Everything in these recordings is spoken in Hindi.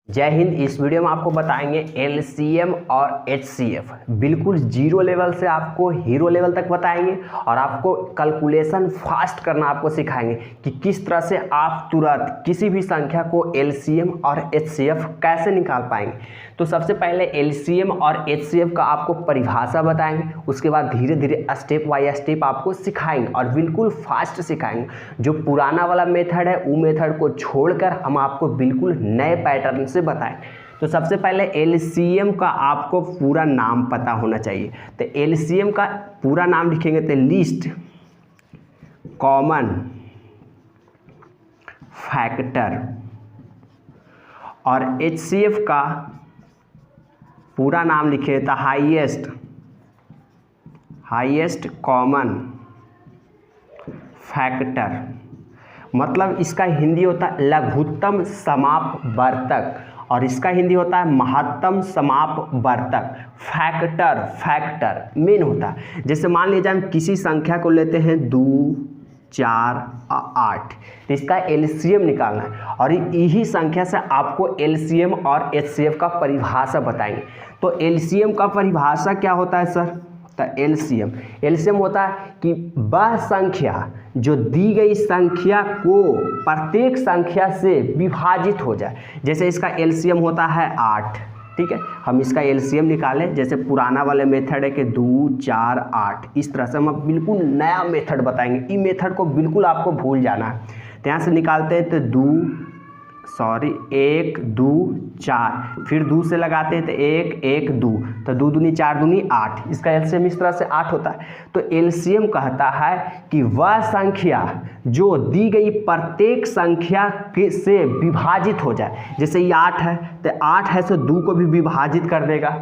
जय हिंद। इस वीडियो में आपको बताएंगे एलसीएम और एचसीएफ। बिल्कुल जीरो लेवल से आपको हीरो लेवल तक बताएंगे और आपको कैलकुलेशन फास्ट करना आपको सिखाएंगे कि किस तरह से आप तुरंत किसी भी संख्या को एलसीएम और एचसीएफ कैसे निकाल पाएंगे। तो सबसे पहले एलसीएम और एचसीएफ का आपको परिभाषा बताएंगे, उसके बाद धीरे धीरे स्टेप बाय स्टेप आपको सिखाएंगे और बिल्कुल फास्ट सिखाएंगे। जो पुराना वाला मेथड है वो मेथड को छोड़कर हम आपको बिल्कुल नए पैटर्न से बताएं। तो सबसे पहले एलसीएम का आपको पूरा नाम पता होना चाहिए। तो एलसीएम का पूरा नाम लिखेंगे तो लीस्ट कॉमन फैक्टर, और एचसीएफ का पूरा नाम लिखे तो हाईएस्ट कॉमन फैक्टर। मतलब इसका हिंदी होता है लघुत्तम समापवर्तक और इसका हिंदी होता है महत्तम समापवर्तक। फैक्टर मेन होता है। जैसे मान लीजिए हम किसी संख्या को लेते हैं 2, 4, 8, तो इसका एलसीएम निकालना है और यही संख्या से आपको एलसीएम और एचसीएफ का परिभाषा बताएंगे। तो एलसीएम का परिभाषा क्या होता है सर? तो एलसीएम होता है कि वह संख्या जो दी गई संख्या को प्रत्येक संख्या से विभाजित हो जाए। जैसे इसका एलसीएम होता है 8, ठीक है। हम इसका एलसीएम निकालें, जैसे पुराना वाले मेथड है कि 2, 4, 8, इस तरह से हम बिल्कुल नया मेथड बताएंगे। इस मेथड को बिल्कुल आपको भूल जाना है। तो यहाँ से निकालते हैं तो 1, 2, 4, फिर 2 से लगाते हैं तो 1, 1, 2, तो 2 दूनी 4 दूनी 8। इसका एलसीएम इस तरह से 8 होता है। तो एलसीएम कहता है कि वह संख्या जो दी गई प्रत्येक संख्या से विभाजित हो जाए। जैसे ये 8 है तो 8 है से 2 को भी विभाजित कर देगा,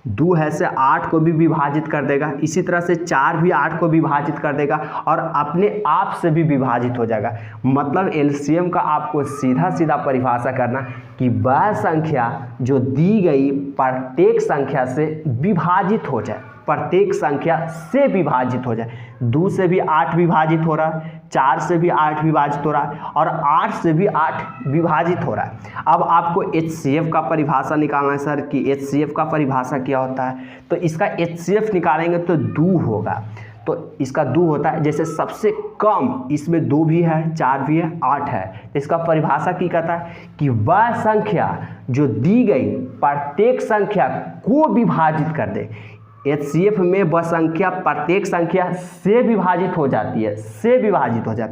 2 है से 8 को भी विभाजित कर देगा, इसी तरह से 4 भी 8 को विभाजित कर देगा और अपने आप से भी विभाजित हो जाएगा। मतलब एलसीएम का आपको सीधा सीधा परिभाषा करना कि वह संख्या जो दी गई प्रत्येक संख्या से विभाजित हो जाए, प्रत्येक संख्या से विभाजित हो जाए। 2 से भी 8 विभाजित हो रहा है, 4 से भी 8 विभाजित हो रहा है और 8 से भी 8 विभाजित हो रहा है। अब आपको एचसीएफ का परिभाषा निकालना है सर कि एचसीएफ का परिभाषा क्या होता है। तो इसका एचसीएफ निकालेंगे तो 2 होगा। तो इसका 2 होता है। जैसे सबसे कम इसमें 2 भी है, 4 भी है, 8 है। तो इसका परिभाषा क्या कहता है कि वह संख्या जो दी गई प्रत्येक संख्या को विभाजित कर दे। एचसीएफ में वह संख्या प्रत्येक संख्या से विभाजित हो जाती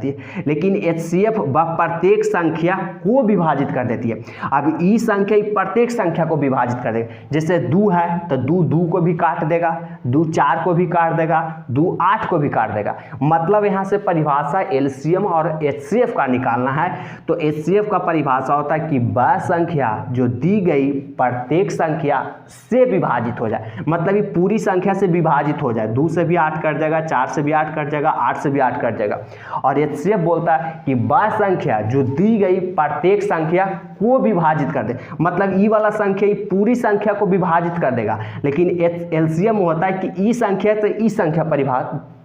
है, लेकिन एचसीएफ वह प्रत्येक संख्या को विभाजित कर देती है। अब ई संख्या प्रत्येक संख्या को विभाजित कर देगा। जैसे 2 है तो 2 को भी काट देगा, 2 4 को भी काट देगा, 2 8 को भी काट देगा। मतलब यहाँ से परिभाषा एलसीएम और एचसीएफ का निकालना है। तो एचसीएफ का परिभाषा होता है कि वह संख्या जो दी गई प्रत्येक संख्या से विभाजित हो जाए। मतलब ये पूरी संख्या से विभाजित हो जाए। 2 से भी 8 कट जाएगा, 4 से भी 8 कट जाएगा, 8 से भी 8 कट जाएगा। और एचसीएफ बोलता है कि वह संख्या जो दी गई प्रत्येक संख्या को विभाजित कर दे। मतलब ई वाला संख्या पूरी संख्या को विभाजित कर देगा, लेकिन एलसीएम होता है कि ई संख्या से ई संख्या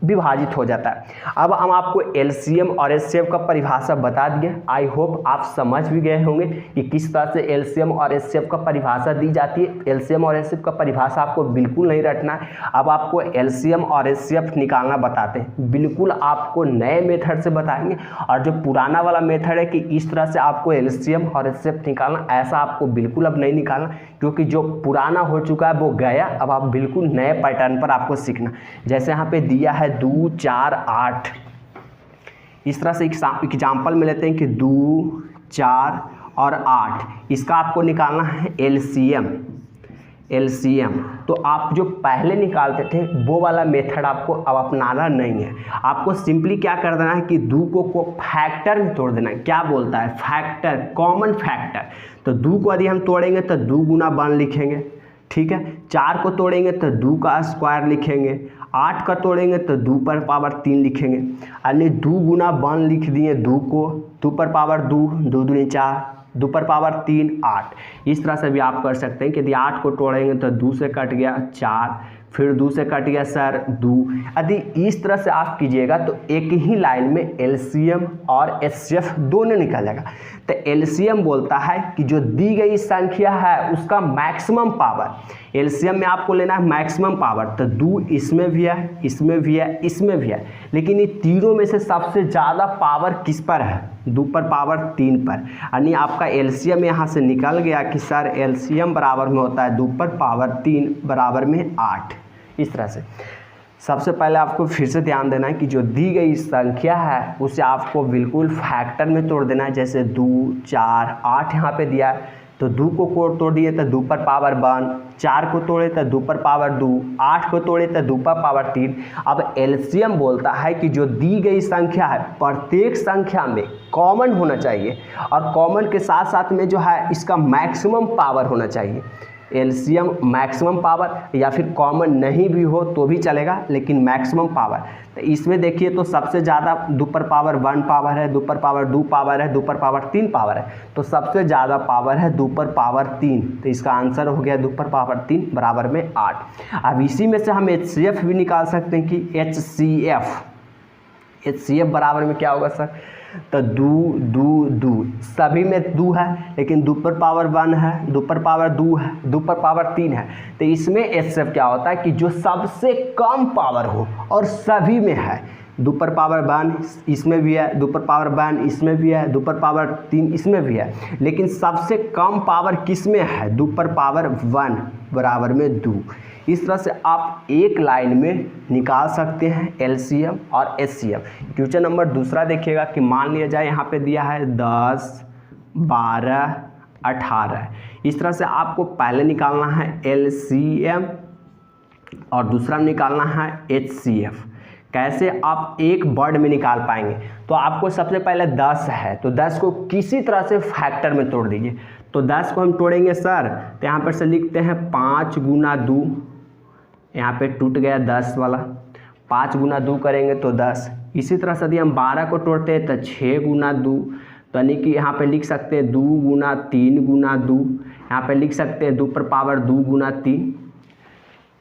विभाजित हो जाता है। अब हम आपको एलसीएम और एचसीएफ का परिभाषा बता दिए। आई होप आप समझ भी गए होंगे कि किस तरह से एलसीएम और एचसीएफ का परिभाषा दी जाती है। एलसीएम और एचसीएफ का परिभाषा आपको बिल्कुल नहीं रटना है। अब आपको एलसीएम और एचसीएफ निकालना बताते हैं। बिल्कुल आपको नए मेथड से बताएंगे और जो पुराना वाला मेथड है कि इस तरह से आपको एलसीएम और एचसीएफ निकालना, ऐसा आपको बिल्कुल अब नहीं निकालना, क्योंकि जो पुराना हो चुका है वो गया। अब आप बिल्कुल नए पैटर्न पर आपको सीखना। जैसे यहाँ पे दिया है 2, 4, 8, इस तरह से एग्जाम्पल में लेते हैं कि 2, 4 और 8, इसका आपको निकालना है एलसीएम। तो आप जो पहले निकालते थे वो वाला मेथड आपको अब अपनाना नहीं है। आपको सिंपली क्या कर देना है कि 2 को फैक्टर में तोड़ देना है। क्या बोलता है? Factor, common factor. तो 2 को यदि हम तोड़ेंगे तो 2 गुना 1 लिखेंगे, ठीक है। 4 को तोड़ेंगे तो 2 का स्क्वायर लिखेंगे, 8 का तोड़ेंगे तो 2 पर पावर 3 लिखेंगे। यानी 2 गुना 1 लिख दिए 2 को, 2 पर पावर 2, 2 दूनी 4, 2 पर पावर 3, 8। इस तरह से भी आप कर सकते हैं कि यदि 8 को तोड़ेंगे तो 2 से कट गया 4, फिर 2 से कट गया सर 2। यदि इस तरह से आप कीजिएगा तो एक ही लाइन में एलसीएम और एचसीएफ दोनों निकल जाएगा। तो एलसीएम बोलता है कि जो दी गई संख्या है उसका मैक्सिमम पावर। एलसीएम में आपको लेना है मैक्सिमम पावर, तो 2 इसमें भी है, इसमें भी है, इसमें भी है, लेकिन ये तीनों में से सबसे ज़्यादा पावर किस पर है? 2 पर पावर 3 पर। यानी आपका एलसीएम यहाँ से निकल गया कि सर एलसीएम बराबर में होता है 2 पर पावर 3 बराबर में 8। इस तरह से सबसे पहले आपको फिर से ध्यान देना है कि जो दी गई संख्या है उसे आपको बिल्कुल फैक्टर में तोड़ देना है। जैसे 2, 4, 8 यहाँ पे दिया है, तो 2 को तोड़ दिए तो 2 पर पावर 1, 4 को तोड़े तो 2 पर पावर 2, 8 को तोड़े तो 2 पर पावर 3। अब एलसीएम बोलता है कि जो दी गई संख्या है प्रत्येक संख्या में कॉमन होना चाहिए, और कॉमन के साथ साथ में जो है इसका मैक्सिमम पावर होना चाहिए। एलसीएम मैक्सिमम पावर, या फिर कॉमन नहीं भी हो तो भी चलेगा, लेकिन मैक्सिमम पावर। तो इसमें देखिए तो सबसे ज़्यादा 2 पर पावर 1 पावर है, 2 पर पावर 2 पावर है, 2 पर पावर 3 पावर है, तो सबसे ज़्यादा पावर है 2 पर पावर 3। तो इसका आंसर हो गया 2 पर पावर 3 बराबर में 8। अब इसी में से हम एचसीएफ भी निकाल सकते हैं कि एचसीएफ बराबर में क्या होगा सर? तो 2 सभी में 2 है, लेकिन 2 पर पावर 1 है, 2 पर पावर 2 है, 2 पर पावर 3 है। तो इसमें एचसीएफ क्या होता है कि जो सबसे कम पावर हो और सभी में है। 2 पर पावर 1 इसमें भी है, 2 पर पावर 1 इसमें भी है, 2 पर पावर 3 इसमें भी है, लेकिन सबसे कम पावर किस में है? 2 पर पावर 1 बराबर में 2। इस तरह से आप एक लाइन में निकाल सकते हैं एलसीएम और एचसीएफ। क्वेश्चन नंबर दूसरा देखिएगा कि मान लिया जाए यहाँ पे दिया है 10, 12, 18। इस तरह से आपको पहले निकालना है एलसीएम और दूसरा निकालना है एचसीएफ। कैसे आप एक वर्ड में निकाल पाएंगे? तो आपको सबसे पहले 10 है, तो 10 को किसी तरह से फैक्टर में तोड़ दीजिए। तो 10 को हम तोड़ेंगे सर, तो यहाँ पर से लिखते हैं 5 गुना 2, यहाँ पे टूट गया 10 वाला, 5 गुना 2 करेंगे तो 10। इसी तरह से यदि हम 12 को तोड़ते हैं तो 6 गुना 2, तो यानी कि यहाँ पे लिख सकते हैं 2 गुना 3 गुना 2। यहाँ पे लिख सकते हैं 2 पर पावर 2 गुना 3,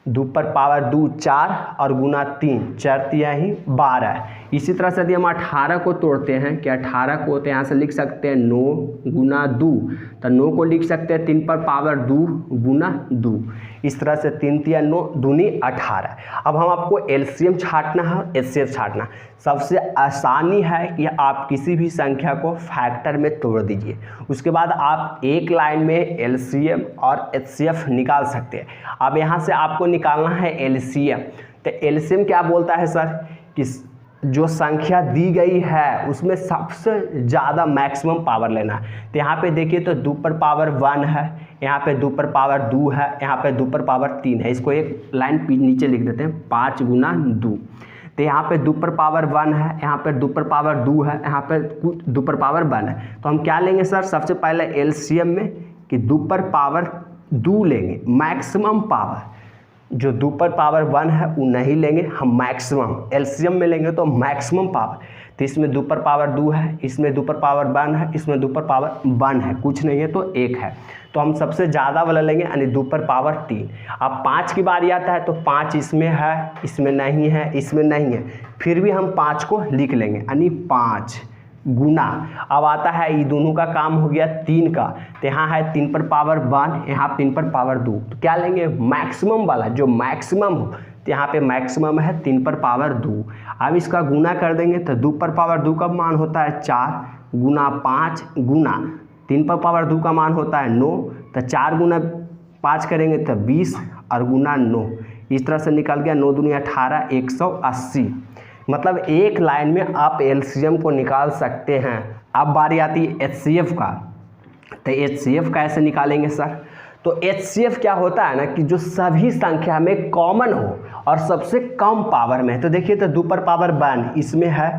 2 पर पावर 2 4 और गुना 3 4 3 12। इसी तरह से यदि हम 18 को तोड़ते हैं कि 18 को तो यहाँ से लिख सकते हैं 9 गुना 2, तो 9 को लिख सकते हैं 3 पर पावर 2 गुना 2। इस तरह से 3 3 9 दूनी 18। अब हम आपको एलसीएम छांटना है, एचसीएफ छांटना। सबसे आसानी है कि आप किसी भी संख्या को फैक्टर में तोड़ दीजिए, उसके बाद आप एक लाइन में एलसीएम और एचसीएफ निकाल सकते हैं। अब यहाँ से आपको निकालना है एलसीएम। तो एलसीएम क्या बोलता है सर कि जो संख्या दी गई है उसमें सबसे ज़्यादा मैक्सिमम पावर लेना है। तो यहाँ पे देखिए तो 2 पर पावर 1 है, यहाँ पे 2 पर पावर 2 है, यहाँ पे 2 पर पावर 3 है। इसको एक लाइन नीचे लिख देते हैं 5 गुना 2। तो यहाँ पे 2 पर पावर 1 है, यहाँ पे 2 पर पावर 2 है, यहाँ पे 2 पर पावर 1 है। तो हम क्या लेंगे सर? सबसे पहले एलसीएम में कि 2 पर पावर 2 लेंगे, मैक्सिमम पावर। जो 2 पर पावर 1 है वो नहीं लेंगे, हम मैक्सिमम एलसीएम में लेंगे तो मैक्सिमम पावर। तो इसमें 2 पर पावर 2 है, इसमें 2 पर पावर 1 है, इसमें 2 पर पावर 1 है, कुछ नहीं है तो 1 है। तो हम सबसे ज़्यादा वाला लेंगे यानी 2 पर पावर 3। अब 5 की बारी आता है तो 5 इसमें है, इसमें नहीं है, इसमें नहीं है, फिर भी हम 5 को लिख लेंगे यानी 5 गुना। अब आता है ये दोनों का काम हो गया 3 का, तो यहाँ है 3 पर पावर 1, यहाँ 3 पर पावर 2। तो क्या लेंगे? मैक्सिमम वाला, जो मैक्सिमम हो। तो यहाँ पे मैक्सिमम है 3 पर पावर 2। अब इसका गुना कर देंगे तो 2 पर पावर 2 का मान होता है 4 गुना 5 गुना 3 पर पावर 2 का मान होता है 9। तो 4 गुना 5 करेंगे तो 20 और गुना 9। इस तरह से निकल गया 9 दूनी 18, 180। मतलब एक लाइन में आप एलसीएम को निकाल सकते हैं। अब बारी आती है एचसीएफ का। तो एचसीएफ कैसे निकालेंगे सर? तो एचसीएफ क्या होता है ना कि जो सभी संख्या में कॉमन हो और सबसे कम पावर में। तो देखिए तो 2 पर पावर 1 इसमें है,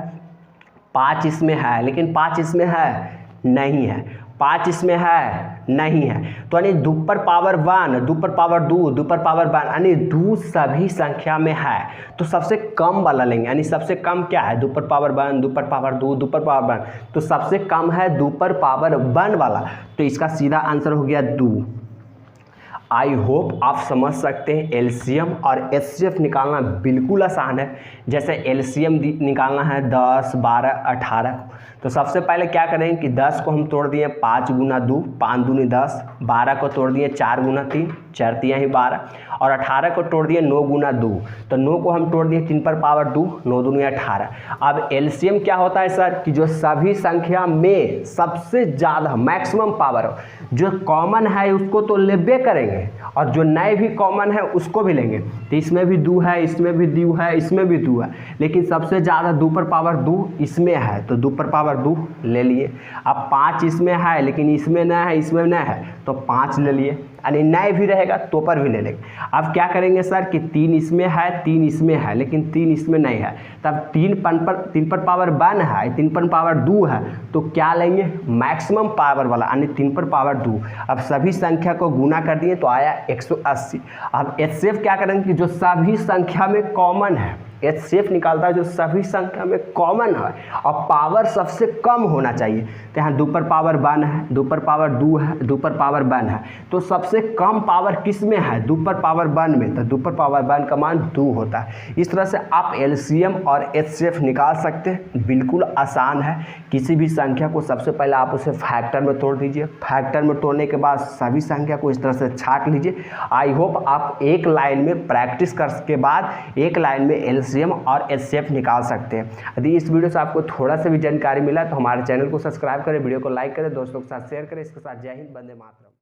5 इसमें है, लेकिन 5 इसमें है नहीं है, 5 इसमें है नहीं है। तो यानी 2 पर पावर 1, 2 पर पावर 2, 2 पर पावर 1 यानी 2 सभी संख्या में है। तो सबसे कम वाला लेंगे, यानी सबसे कम क्या है? 2 पर पावर 1, 2 पर पावर 2, 2 पर पावर 1। तो सबसे कम है 2 पर पावर 1 वाला। तो इसका सीधा आंसर हो गया 2। आई होप आप समझ सकते हैं एलसीएम और एचसीएफ निकालना बिल्कुल आसान है। जैसे एलसीएम निकालना है 10, 12, 18, तो सबसे पहले क्या करेंगे कि 10 को हम तोड़ दिए 5 गुना 2, 5 दूनी 10, 12 को तोड़ दिए 4 गुना 3, 4 तियां ही 12, और 18 को तोड़ दिए 9 गुना 2, तो 9 को हम तोड़ दिए 3 पर पावर 2, 9 दूनी 18। अब एलसीएम क्या होता है सर कि जो सभी संख्या में सबसे ज़्यादा मैक्सिमम पावर जो कॉमन है उसको तो लेबे करेंगे, और जो नए भी कॉमन है उसको भी लेंगे। तो इसमें भी 2 है, इसमें भी 2 है, इसमें भी 2 है, लेकिन सबसे ज़्यादा 2 पर पावर 2 इसमें है, तो 2 पर पावर 2 ले लिए। अब 5 इसमें है लेकिन इसमें न है, इसमें न है, तो 5 ले लिए, यानी नए भी रहेगा तो पर भी ले लेंगे। अब क्या करेंगे सर कि 3 इसमें है, 3 इसमें है, लेकिन 3 इसमें नहीं है, तब 3 पर पावर 1 है, 3 पर पावर 2 है, तो क्या लेंगे मैक्सिमम पावर वाला, यानी 3 पर पावर 2। अब सभी संख्या को गुना कर दिए तो आया 180। अब एचसीएफ क्या करेंगे कि जो सभी संख्या में कॉमन है, एचसीएफ निकालता है जो सभी संख्या में कॉमन है और पावर सबसे कम होना चाहिए। तो यहाँ 2 पर पावर 1 है, 2 पर पावर 2 है, 2 पर पावर 1 है, तो सबसे कम पावर किस में है 2 पर पावर 1 में, तो 2 पर पावर 1 का मान 2 होता है। इस तरह से आप एलसीएम और एचसीएफ निकाल सकते हैं, बिल्कुल आसान है। किसी भी संख्या को सबसे पहले आप उसे फैक्टर में तोड़ दीजिए, फैक्टर में तोड़ने के बाद सभी संख्या को इस तरह से छाट लीजिए। आई होप आप एक लाइन में प्रैक्टिस कर के बाद एक लाइन में एलसीएम और एचसीएफ निकाल सकते हैं। यदि इस वीडियो से आपको थोड़ा सा भी जानकारी मिला तो हमारे चैनल को सब्सक्राइब करें, वीडियो को लाइक करें, दोस्तों के साथ शेयर करें। इसके साथ जय हिंद, वंदे मातरम।